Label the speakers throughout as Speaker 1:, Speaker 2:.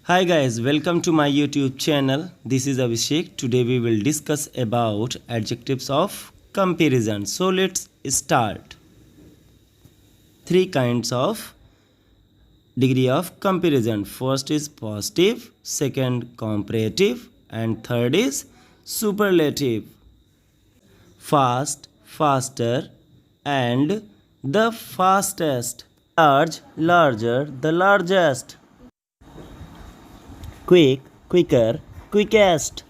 Speaker 1: Hi guys, welcome to my YouTube channel. This is Abhishek. Today we will discuss about adjectives of comparison. So let's start. Three kinds of degree of comparison. First is positive, second comparative, and third is superlative. Fast, faster, and the fastest. Large, larger, the largest. Quick, quicker, quickest.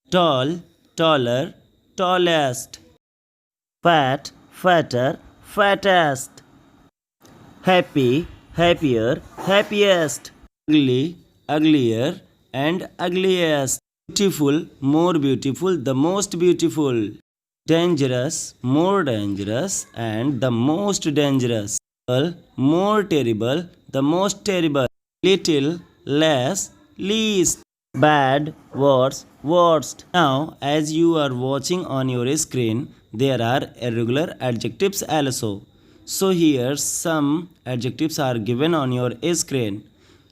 Speaker 1: Tall, taller, tallest. Fat, fatter, fattest. Happy, happier, happiest. Ugly, uglier, and ugliest. Beautiful, more beautiful, the most beautiful. Dangerous, more dangerous, and the most dangerous. Terrible, more terrible, the most terrible. Little, less, least. Bad, worse, worst. Now, as you are watching on your screen, there are irregular adjectives also. So here some adjectives are given on your screen.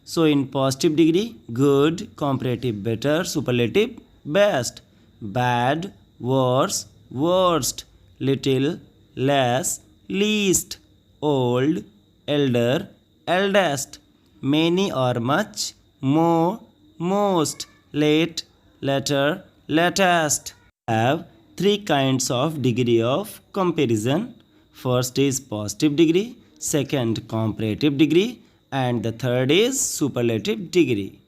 Speaker 1: So in positive degree, good, comparative, better, superlative, best, bad, worse, worst, little, less, least, old, elder, eldest, many or much, more, most, late, later, latest. Have three kinds of degree of comparison. First is positive degree, second comparative degree, and the third is superlative degree.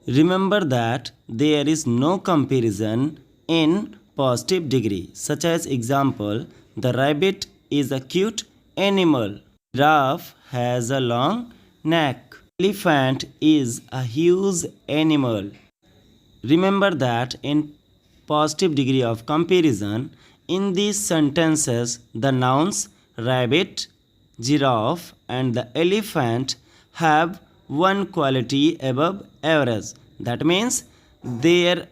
Speaker 1: Remember that there is no comparison in positive degree, such as example, the rabbit is a cute animal. Giraffe has a long neck. Elephant is a huge animal. Remember that in positive degree of comparison, in these sentences, the nouns rabbit, giraffe, and the elephant have one quality above average. That means there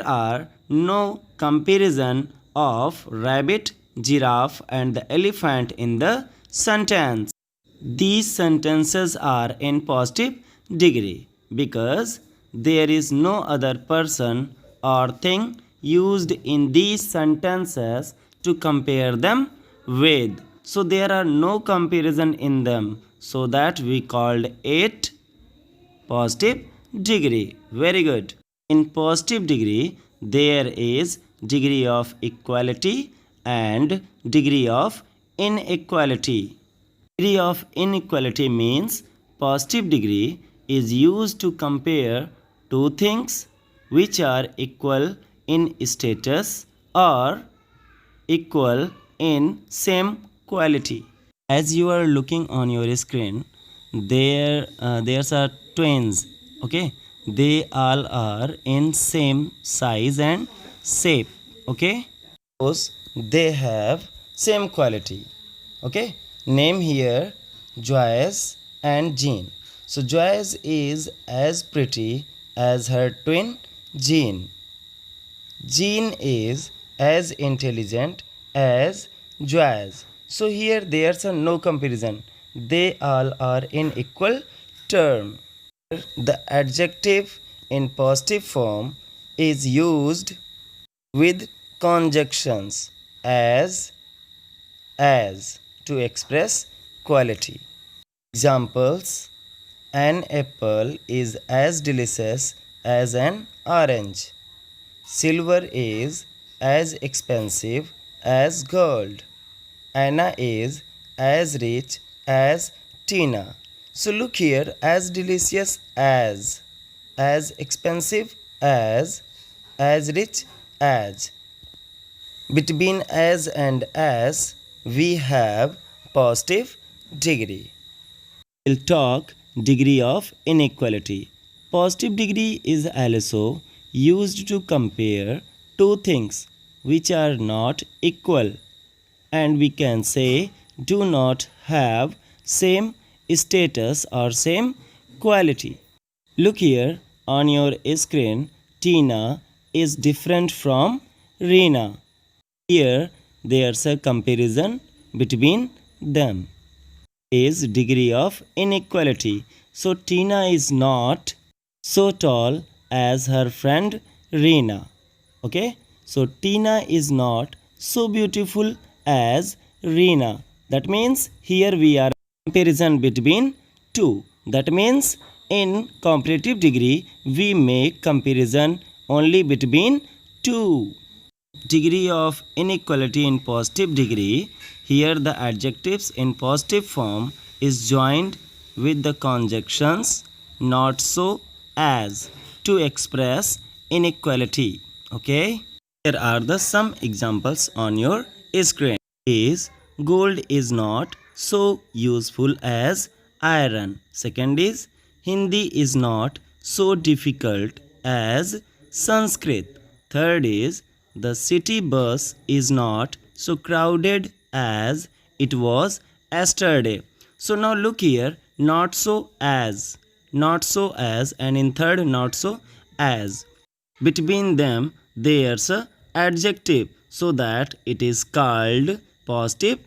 Speaker 1: are no comparison of rabbit, giraffe, and the elephant in the sentence. These sentences are in positive degree because there is no other person or thing used in these sentences to compare them with. So there are no comparison in them. So that we called it positive degree. Very good. In positive degree, there is degree of equality and degree of inequality. Degree of inequality means positive degree is used to compare two things which are equal in status or equal in same quality. As you are looking on your screen, there's are twins. Okay, they all are in same size and shape. Okay, suppose they have same quality. Okay, name here Joyce and Jean. So Joyce is as pretty as her twin Jean. Jean is as intelligent as Joyce. So here there's a no comparison. They all are in equal term. The adjective in positive form is used with conjunctions as to express quality. Examples: an apple is as delicious as an orange. Silver is as expensive as gold. Anna is as rich as Tina. So look here, as delicious as expensive as rich as. Between as and as, we have positive degree. We'll talk degree of inequality. Positive degree is also used to compare two things which are not equal, and we can say do not have same status or same quality. Look here on your screen, Tina is different from Reena. Here there's a comparison between them. Is degree of inequality. So Tina is not so tall as her friend Reena. Okay, so Tina is not so beautiful as Reena. That means here we are comparison between two. That means in comparative degree we make comparison only between two. Degree of inequality in positive degree. Here the adjectives in positive form is joined with the conjunctions not so as to express inequality. Okay. Here are the some examples on your screen. Is gold is not so useful as iron. Second is Hindi is not so difficult as Sanskrit. Third is the city bus is not so crowded as it was yesterday. So now look here, not so as, and in third, not so as. Between them, there's a adjective so that it is called positive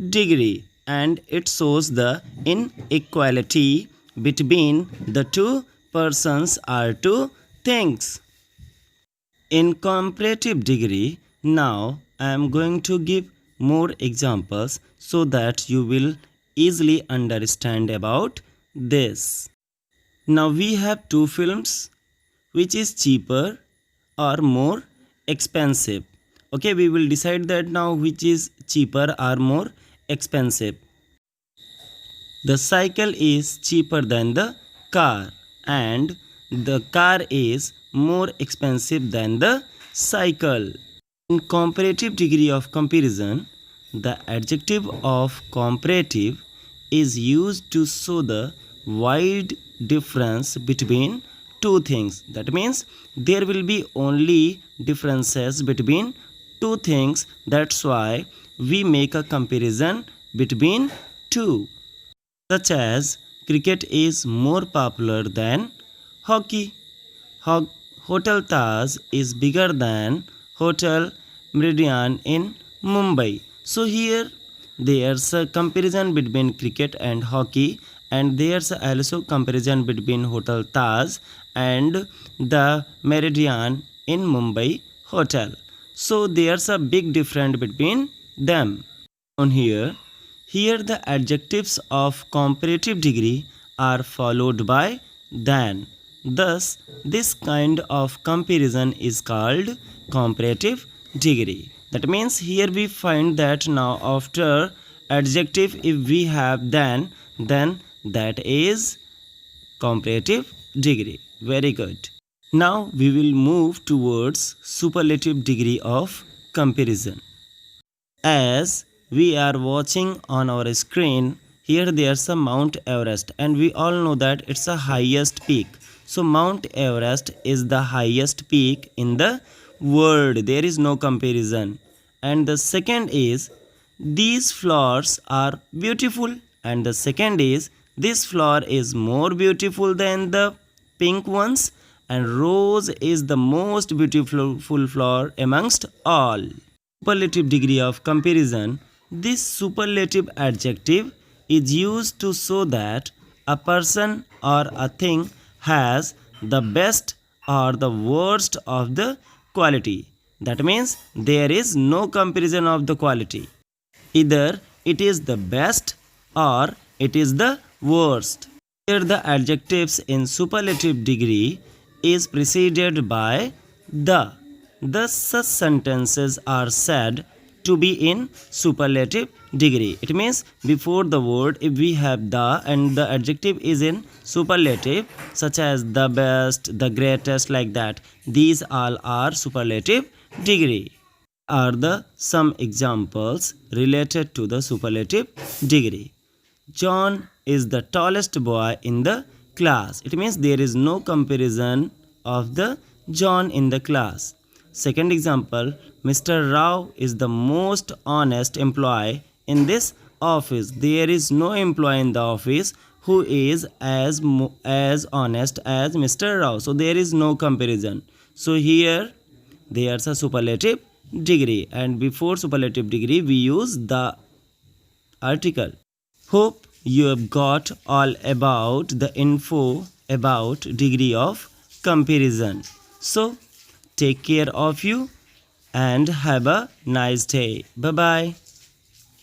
Speaker 1: degree and it shows the inequality between the two persons or two things. In comparative degree, now I am going to give more examples so that you will easily understand about this. Now we have two films, which is cheaper or more expensive. Okay, we will decide that now which is cheaper or more expensive. The cycle is cheaper than the car and the car is more expensive than the cycle. In comparative degree of comparison, the adjective of comparative is used to show the wide difference between two things. That means there will be only differences between two things. That's why we make a comparison between two. Such as cricket is more popular than hockey. Hotel Taj is bigger than Hotel Meridian in Mumbai. So here there's a comparison between cricket and hockey, and there's also comparison between Hotel Taj and the Meridian in Mumbai hotel. So there's a big difference between them. On here the adjectives of comparative degree are followed by than. Thus, this kind of comparison is called comparative degree. That means here we find that now after adjective if we have than, then that is comparative degree. Very good. Now we will move towards superlative degree of comparison. As we are watching on our screen, here there's a Mount Everest and we all know that it's the highest peak. So Mount Everest is the highest peak in the world. There is no comparison. And the second is these flowers are beautiful, and the second is this flower is more beautiful than the pink ones, and rose is the most beautiful flower amongst all. Superlative degree of comparison. This superlative adjective is used to show that a person or a thing has the best or the worst of the quality. That means there is no comparison of the quality. Either it is the best or it is the worst. Here the adjectives in superlative degree is preceded by the. Thus such sentences are said to be in superlative degree. It means before the word if we have the and the adjective is in superlative such as the best, the greatest, like that. These all are superlative degree. Are the some examples related to the superlative degree. John is the tallest boy in the class. It means there is no comparison of the John in the class. Second example, Mr. Rao is the most honest employee in this office. There is no employee in the office who is as honest as Mr. Rao. So there is no comparison. So here there's a superlative degree, and before superlative degree we use the article. Hope you have got all about the info about degree of comparison. So take care of you and have a nice day. Bye bye.